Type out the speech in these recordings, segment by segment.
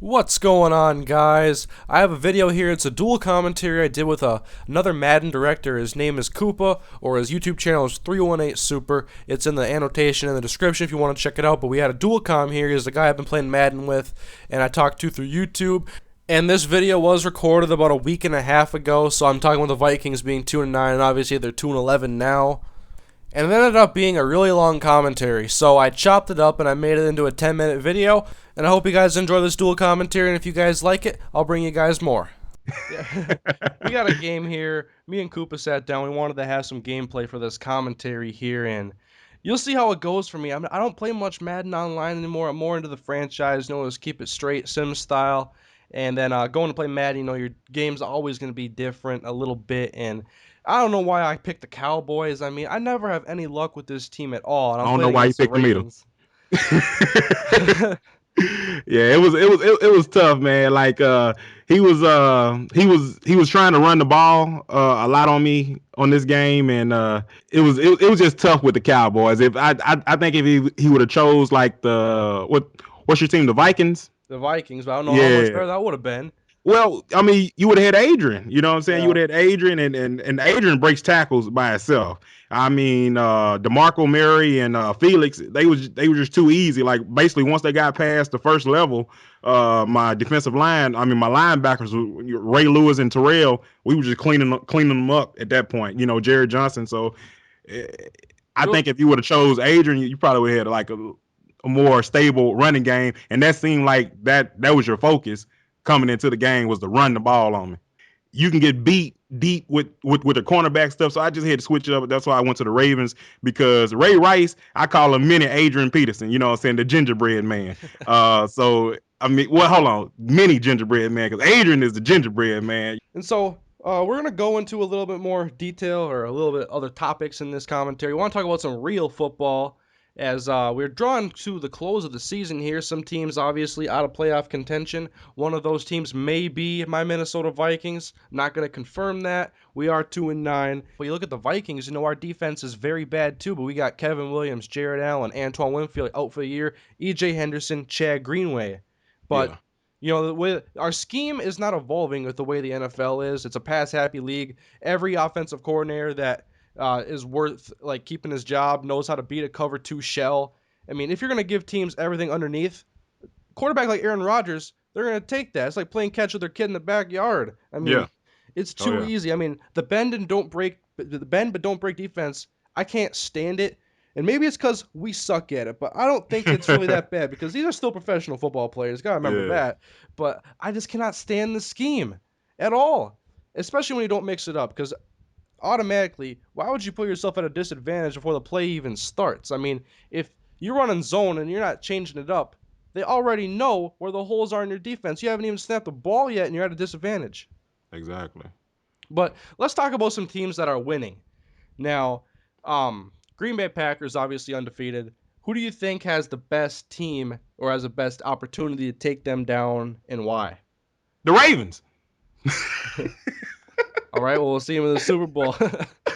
What's going on, guys? I have a video here. It's a dual commentary I did with another Madden director. His name is Kouppa, or his YouTube channel is 318super. It's in the annotation in the description if you want to check it out. But we had a dual com here. He's the guy I've been playing Madden with, and I talked to through YouTube. And this video was recorded about a week and a half ago, so I'm talking about the Vikings being 2-9, and obviously they're 2-11 now. And it ended up being a really long commentary, so I chopped it up and I made it into a 10-minute video, and I hope you guys enjoy this dual commentary, and if you guys like it, I'll bring you guys more. Yeah. We got a game here. Me and Kouppa sat down. We wanted to have some gameplay for this commentary here, and you'll see how it goes for me. I don't play much Madden online anymore. I'm more into the franchise, just keep it straight, sim style. And then going to play Madden, your game's always going to be different a little bit, and I don't know why I picked the Cowboys. I never have any luck with this team at all, and I I'm don't know playing why you against the picked the middle. Ravens. Yeah, it was tough, man. Like he was trying to run the ball a lot on me on this game, and it was just tough with the Cowboys. If I think if he would have chose like what's your team, the Vikings? The Vikings, but I don't know how much Yeah. better that would have been. Well, I mean, you would have had Adrian. You know what I'm saying? You Yeah. would have had Adrian, and Adrian breaks tackles by itself. I mean, DeMarco Murray and Felix, they were just too easy. Like basically, once they got past the first level, my defensive line, I mean, my linebackers, Ray Lewis and Terrell, we were just cleaning them up at that point. Jared Johnson. So eh, I Well, think if you would have chose Adrian, you probably would have had like a more stable running game, and that seemed like that was your focus coming into the game, was to run the ball on me. You can get beat deep with the cornerback stuff, so I just had to switch it up. That's why I went to the Ravens, because Ray Rice, I call him mini Adrian Peterson. You know what I'm saying? The gingerbread man. So I mean, well, hold on, mini gingerbread man, because Adrian is the gingerbread man. and so we're gonna go into a little bit more detail or a little bit other topics in this commentary. We want to talk about some real football as we're drawn to the close of the season here. Some teams obviously out of playoff contention. One of those teams may be my Minnesota Vikings. Not going to confirm that. We are 2-9. When you look at the Vikings, our defense is very bad too, but we got Kevin Williams, Jared Allen, Antoine Winfield out for the year, EJ Henderson, Chad Greenway. But Yeah, the way our scheme is not evolving with the way the NFL is. It's a pass-happy league. Every offensive coordinator that is worth like keeping his job knows how to beat a cover two shell. If you're gonna give teams everything underneath, quarterback like Aaron Rodgers, they're gonna take that. It's like playing catch with their kid in the backyard. yeah, It's oh too yeah. easy. The bend but don't break defense. I can't stand it. And maybe it's because we suck at it, but I don't think it's really that bad because these are still professional football players. Gotta remember Yeah, that. But I just cannot stand the scheme at all, especially when you don't mix it up. Because automatically, why would you put yourself at a disadvantage before the play even starts? If you're running zone and you're not changing it up, they already know where the holes are in your defense. You haven't even snapped the ball yet, and you're at a disadvantage. exactly. But let's talk about some teams that are winning. Now, Green Bay Packers obviously undefeated. Who do you think has the best team or has the best opportunity to take them down, and why? The Ravens. All right, well, we'll see them in the Super Bowl.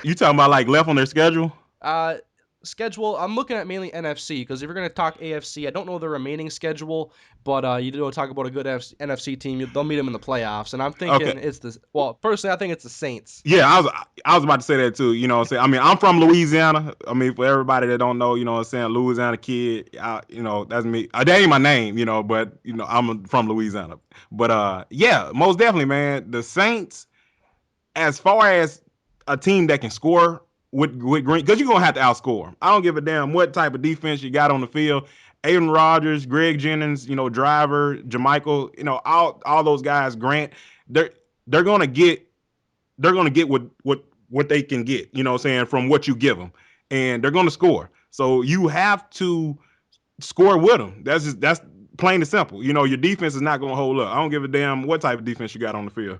You talking about like left on their schedule? uh, Schedule, I'm looking at mainly NFC because if you're going to talk AFC, I don't know the remaining schedule, but you do talk about a good NFC team. They'll meet them in the playoffs, and I'm Okay. thinking personally, I think it's the Saints. Yeah, I was about to say that too. You know what I'm saying? I mean, I'm from Louisiana. I mean, for everybody that don't know, you know what I'm saying, Louisiana kid, that's me. That ain't my name, but I'm from Louisiana. But yeah, most definitely, man. The Saints, as far as a team that can score with Green, because you're gonna have to outscore 'em. I don't give a damn what type of defense you got on the field. Aaron Rodgers, Greg Jennings, Driver, Jamichael, all those guys, Grant, they're they're gonna get what they can get, you know what I'm saying, from what you give them. And they're gonna score. So you have to score with them. That's plain and simple. Your defense is not gonna hold up. I don't give a damn what type of defense you got on the field.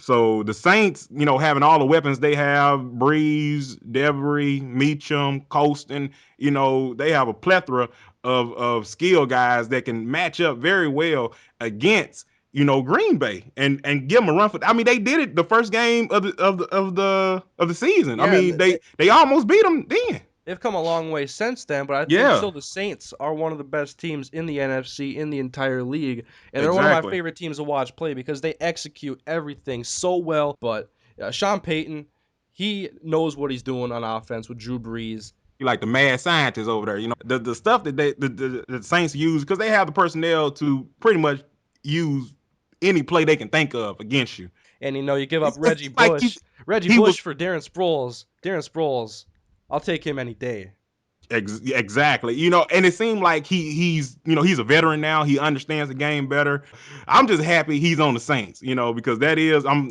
So the Saints, having all the weapons they have, Breeze, Devery, Meacham, Colston, they have a plethora of skill guys that can match up very well against, Green Bay and give them a run for. I mean, they did it the first game of the season. I Yeah, mean, they almost beat them then. they've come a long way since then, but I think Yeah, still the Saints are one of the best teams in the NFC in the entire league, and they're one of my exactly. favorite teams to watch play because they execute everything so well. But Sean Payton, he knows what he's doing on offense with Drew Brees. You like the mad scientists over there. The stuff that the Saints use because they have the personnel to pretty much use any play they can think of against you. And you give up It's like Reggie he was Bush for Darren Sproles. Darren Sproles, I'll take him any day. exactly. And it seemed like he's a veteran now. He understands the game better. I'm just happy he's on the Saints, because that is I'm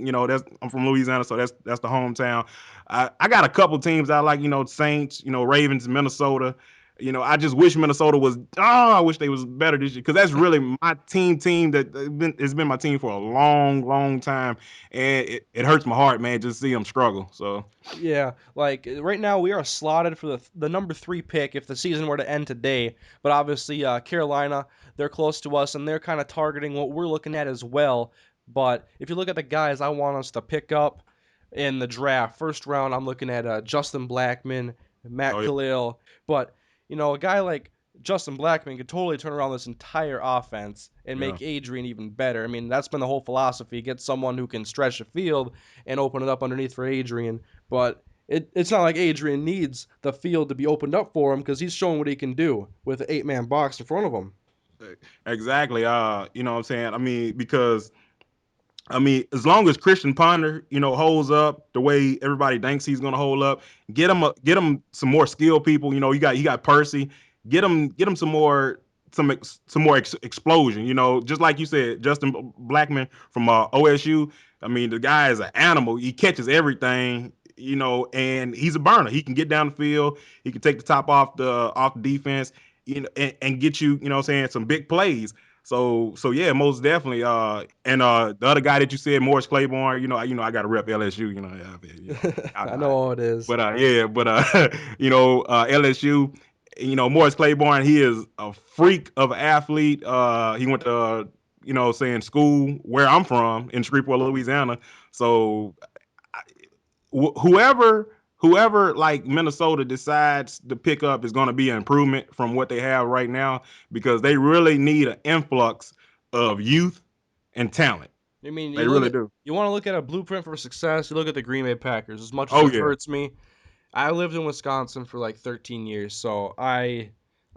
from Louisiana, so that's the hometown. I got a couple teams I like, Saints, Ravens, Minnesota. I just wish Minnesota was. Oh, I wish they was better this year because that's really my team that it's been my team for a long, long time, and it hurts my heart, man, just to see them struggle. So Yeah, like right now we are slotted for the number 3 pick if the season were to end today. But obviously, Carolina, they're close to us and they're kind of targeting what we're looking at as well. But if you look at the guys I want us to pick up in the draft, first round, I'm looking at Justin Blackman, Matt oh yeah, Khalil. But a guy like Justin Blackman could totally turn around this entire offense and yeah. make Adrian even better. I mean, that's been the whole philosophy: get someone who can stretch the field and open it up underneath for Adrian. But it's not like Adrian needs the field to be opened up for him because he's showing what he can do with an 8-man box in front of him. Exactly. You know what I'm saying? I mean, because as long as Christian Ponder, holds up the way everybody thinks he's going to hold up, get him some more skilled people. You got Percy, get him some more explosion. Just like you said, Justin Blackman from OSU. I mean, the guy is an animal. He catches everything. And he's a burner. He can get down the field. He can take the top off the defense. And get you. What I'm saying, some big plays. So yeah, most definitely. And the other guy that you said, Morris Claiborne. I got to rep LSU. I know how it is. Yeah, but LSU. Morris Claiborne. He is a freak of an athlete. He went to saying school where I'm from in Shreveport, Louisiana. So whoever like Minnesota decides to pick up is going to be an improvement from what they have right now because they really need an influx of youth and talent. I mean, They really do. you want to look at a blueprint for success. You look at the Green Bay Packers. As much as Oh it yeah. hurts me, I lived in Wisconsin for like 13 years, so I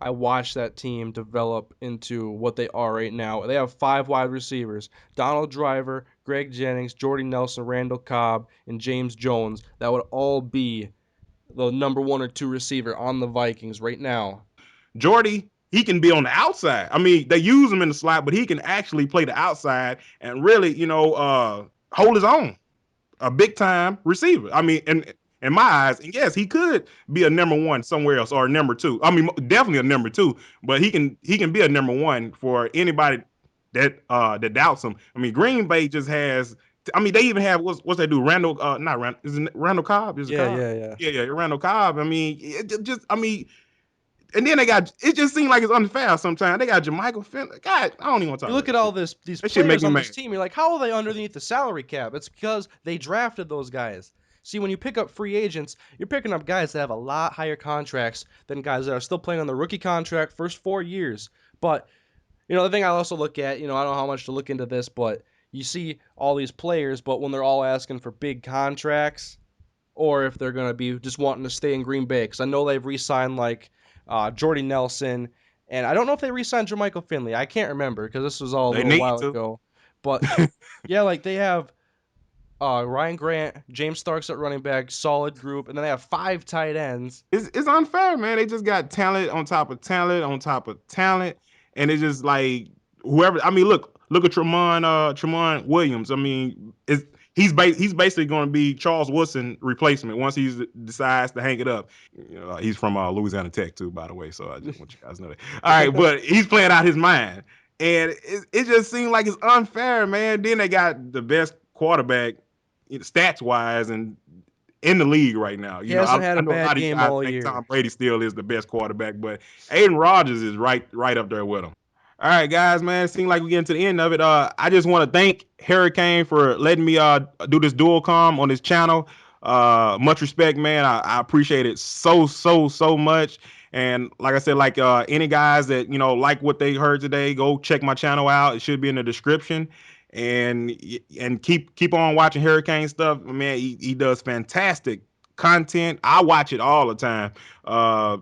watched that team develop into what they are right now. They have 5 wide receivers: Donald Driver, Greg Jennings, Jordy Nelson, Randall Cobb, and James Jones. That would all be the number 1 or 2 receiver on the Vikings right now. Jordy, he can be on the outside. I mean, they use him in the slot, but he can actually play the outside and really, hold his own. A big time receiver. I mean, in my eyes, and yes, he could be a number one somewhere else or a number two. I mean, definitely a number two, but he can be a number one for anybody that doubts him. I mean, Green Bay just has. I mean, they even have what's they do? Randall, not Randall. Is it Randall Cobb? Is it Yeah, Cobb? yeah, yeah. Yeah, Randall Cobb. I mean, it just I mean, and then they got. It just seems like it's unfair sometimes. They got Jermichael Finley. God, I don't even want to You talk look about at that all shit. these That shit make players me on mad. this team. You're like, how are they underneath the salary cap? It's because they drafted those guys. See, when you pick up free agents, you're picking up guys that have a lot higher contracts than guys that are still playing on the rookie contract first 4 years. But the thing I also look at, I don't know how much to look into this, but you see all these players, but when they're all asking for big contracts, or if they're going to be just wanting to stay in Green Bay. Because I know they've re-signed like Jordy Nelson, and I don't know if they re-signed Jermichael Finley. I can't remember because this was all a They little need while to. ago. But yeah, like they have Ryan Grant, James Starks at running back, solid group, and then they have 5 tight ends. It's unfair, man. They just got talent on top of talent on top of talent, and it's just like whoever. I mean, look at Tremont Williams. I mean, he's basically going to be Charles Woodson replacement once he decides to hang it up. He's from Louisiana Tech too, by the way. So I just want you guys to know that. All right, but he's playing out his mind, and it just seems like it's unfair, man. Then they got the best quarterback, stats wise, and in the league right now. He hasn't had I a know a lot bad of you game guys all think year. Tom Brady still is the best quarterback, but Aiden Rodgers is right up there with him. All right, guys, man. It seems like we're getting to the end of it. I just want to thank Hurricane for letting me do this dual com on his channel. Much respect, man. I appreciate it so much. And like I said, like any guys that like what they heard today, go check my channel out. It should be in the description. And keep on watching Hurricane stuff. Man, he does fantastic content. I watch it all the time.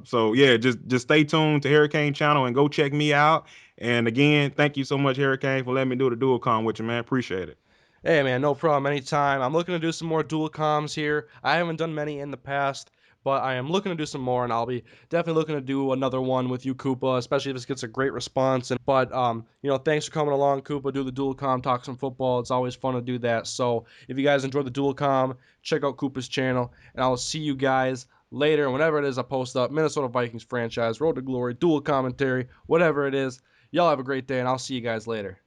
So yeah, just stay tuned to Hurricane channel and go check me out. And again, thank you so much, Hurricane, for letting me do the dual com with you, man. Appreciate it. Hey man, no problem. Anytime. I'm looking to do some more dual comms here. I haven't done many in the past, but I am looking to do some more, and I'll be definitely looking to do another one with you, Kouppa, especially if this gets a great response. Thanks for coming along, Kouppa. Do the dual com, talk some football. It's always fun to do that. So if you guys enjoy the dual com, check out Kouppa's channel, and I'll see you guys later. Whenever it is I post up, Minnesota Vikings franchise, Road to Glory, dual commentary, whatever it is. Y'all have a great day, and I'll see you guys later.